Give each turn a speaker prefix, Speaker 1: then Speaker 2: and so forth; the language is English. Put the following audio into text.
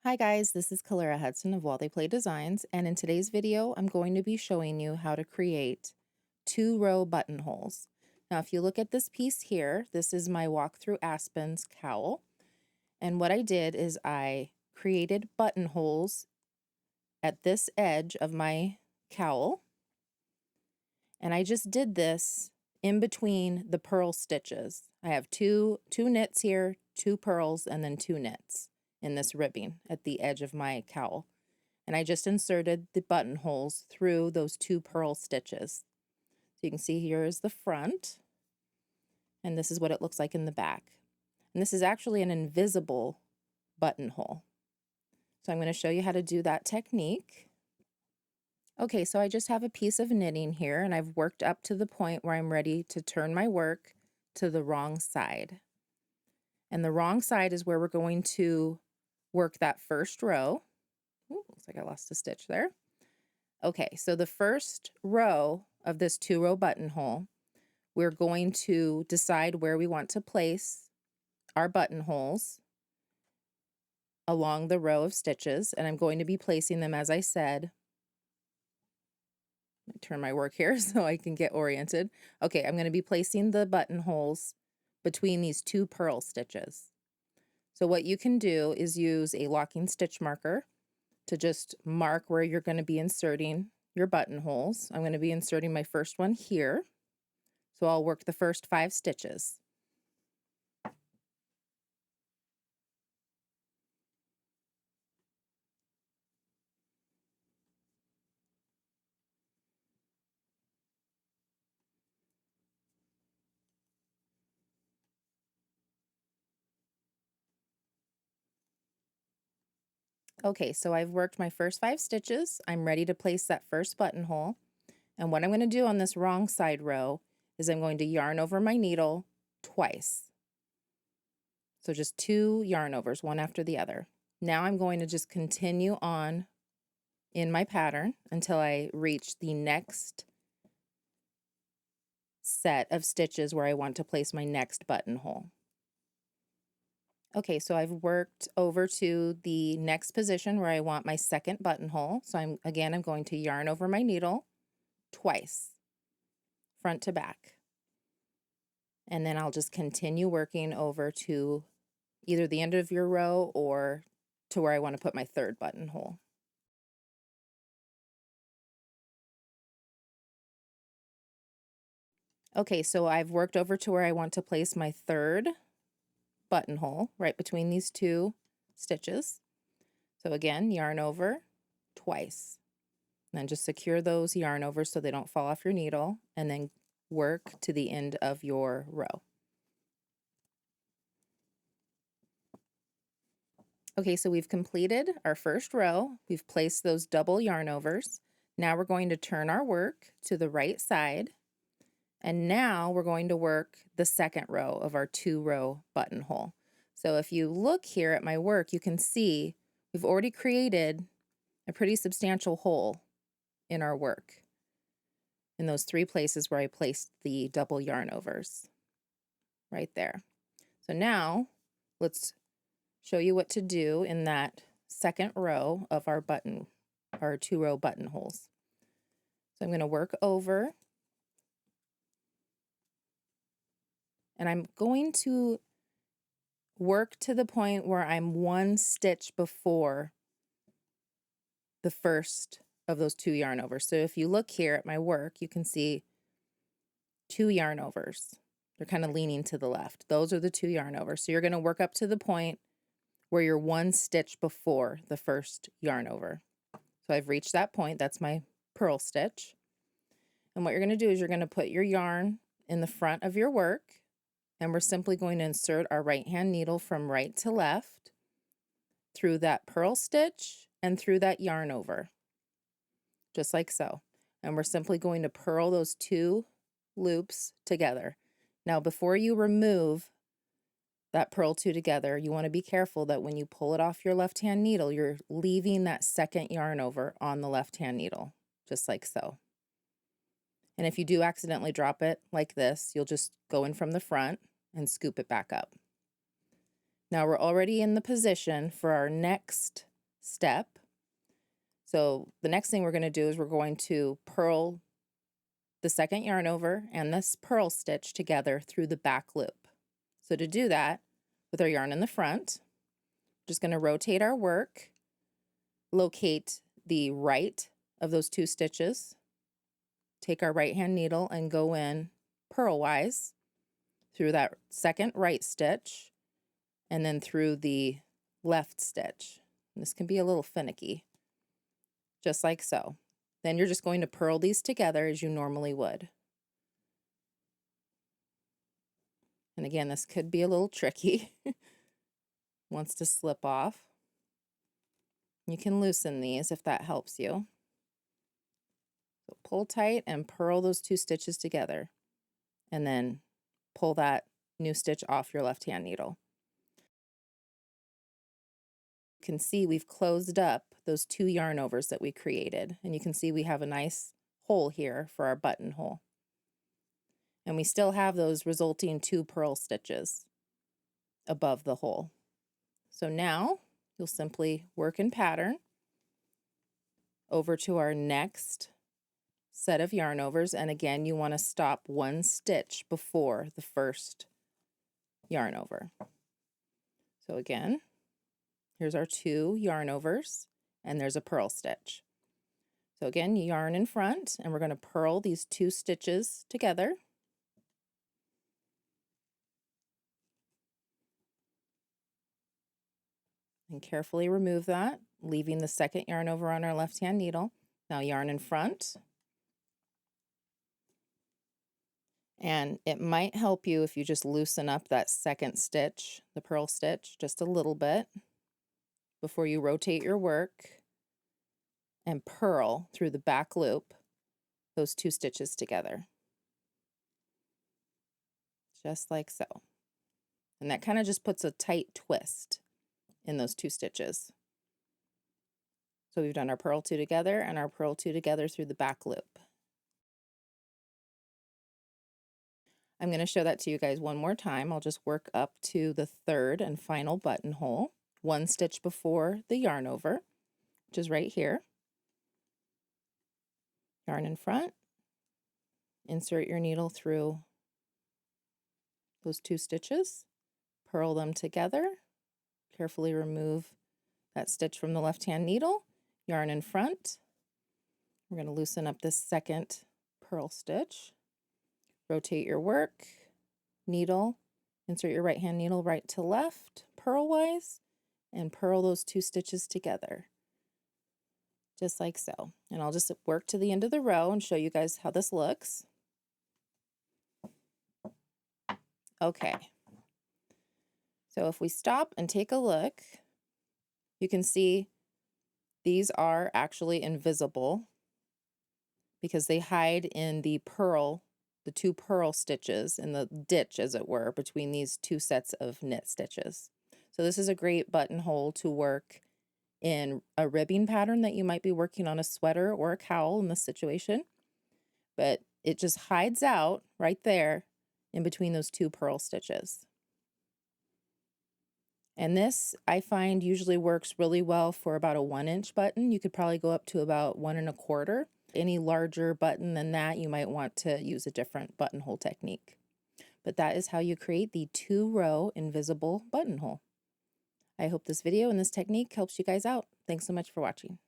Speaker 1: Hi guys, this is Kalara Hudson of While They Play Designs, and in today's video I'm going to be showing you how to create 2-row buttonholes. Now if you look at this piece here, this is my Walkthrough Aspens cowl, and what I did is I created buttonholes at this edge of my cowl, and I just did this in between the purl stitches. I have two knits here, 2 purls, and then 2 knits in this ribbing at the edge of my cowl. And I just inserted the buttonholes through those 2 purl stitches. So you can see here is the front, and this is what it looks like in the back. And this is actually an invisible buttonhole. So I'm going to show you how to do that technique. Okay, so I just have a piece of knitting here, and I've worked up to the point where I'm ready to turn my work to the wrong side. And the wrong side is where we're going to work that first row. Ooh, looks like I lost a stitch there. Okay, so the first row of this 2-row buttonhole, we're going to decide where we want to place our buttonholes along the row of stitches, and I'm going to be placing them, as I said. Let me turn my work here so I can get oriented. Okay, I'm going to be placing the buttonholes between these 2 purl stitches. So what you can do is use a locking stitch marker to just mark where you're going to be inserting your buttonholes. I'm going to be inserting my first one here. So I'll work the first 5 stitches. Okay, so I've worked my first 5 stitches. I'm ready to place that first buttonhole. And what I'm going to do on this wrong side row is I'm going to yarn over my needle twice. So just 2 yarn overs, one after the other. Now I'm going to just continue on in my pattern until I reach the next set of stitches where I want to place my next buttonhole. Okay, so I've worked over to the next position where I want my second buttonhole. So I'm going to yarn over my needle twice, front to back. And then I'll just continue working over to either the end of your row or to where I want to put my third buttonhole. Okay, so I've worked over to where I want to place my third buttonhole right between these 2 stitches. So again, yarn over twice. And then just secure those yarn over so they don't fall off your needle, and then work to the end of your row. Okay, so we've completed our first row. We've placed those double yarn overs. Now we're going to turn our work to the right side. And now we're going to work the second row of our 2-row buttonhole. So if you look here at my work, you can see we've already created a pretty substantial hole in our work in those 3 places where I placed the double yarn overs right there. So now let's show you what to do in that second row of our 2-row buttonholes. So I'm going to work over, and I'm going to work to the point where I'm 1 stitch before the first of those 2 yarn overs. So if you look here at my work, you can see 2 yarn overs. They're kind of leaning to the left. Those are the 2 yarn overs. So you're going to work up to the point where you're 1 stitch before the first yarn over. So I've reached that point. That's my purl stitch. And what you're going to do is you're going to put your yarn in the front of your work, and we're simply going to insert our right hand needle from right to left through that purl stitch and through that yarn over, just like so. And we're simply going to purl those 2 loops together. Now before you remove that purl 2 together, you want to be careful that when you pull it off your left hand needle, you're leaving that second yarn over on the left hand needle, just like so. And if you do accidentally drop it like this, you'll just go in from the front and scoop it back up. Now we're already in the position for our next step. So the next thing we're going to do is we're going to purl the second yarn over and this purl stitch together through the back loop. So to do that, with our yarn in the front, just going to rotate our work, locate the right of those 2 stitches, take our right hand needle and go in purlwise through that second right stitch and then through the left stitch. And this can be a little finicky, just like so. Then you're just going to purl these together as you normally would. And again, this could be a little tricky. Wants to slip off. You can loosen these if that helps you. So pull tight and purl those 2 stitches together, and then pull that new stitch off your left hand needle. You can see we've closed up those 2 yarn overs that we created, and you can see we have a nice hole here for our buttonhole. And we still have those resulting 2 purl stitches above the hole. So now you'll simply work in pattern over to our next set of yarn overs, and again you want to stop 1 stitch before the first yarn over. So again, here's our 2 yarn overs and there's a purl stitch. So again, you yarn in front and we're going to purl these 2 stitches together. And carefully remove that, leaving the second yarn over on our left hand needle. Now yarn in front. And it might help you if you just loosen up that second stitch, the purl stitch, just a little bit before you rotate your work and purl through the back loop those 2 stitches together. Just like so. And that kind of just puts a tight twist in those 2 stitches. So we've done our purl 2 together and our purl 2 together through the back loop. I'm going to show that to you guys one more time. I'll just work up to the 3rd and final buttonhole, 1 stitch before the yarn over, which is right here. Yarn in front, insert your needle through those 2 stitches, purl them together, carefully remove that stitch from the left hand needle, yarn in front. We're going to loosen up this second purl stitch. Rotate your work, needle, insert your right hand needle right to left, purlwise, and purl those 2 stitches together, just like so. And I'll just work to the end of the row and show you guys how this looks. Okay. So if we stop and take a look, you can see these are actually invisible because they hide in the purl, the 2 purl stitches in the ditch, as it were, between these 2 sets of knit stitches. So this is a great buttonhole to work in a ribbing pattern that you might be working on a sweater or a cowl in this situation. But it just hides out right there in between those 2 purl stitches. And this, I find, usually works really well for about a 1-inch button. You could probably go up to about 1 1/4. Any larger button than that, you might want to use a different buttonhole technique. But that is how you create the 2-row invisible buttonhole. I hope this video and this technique helps you guys out. Thanks so much for watching.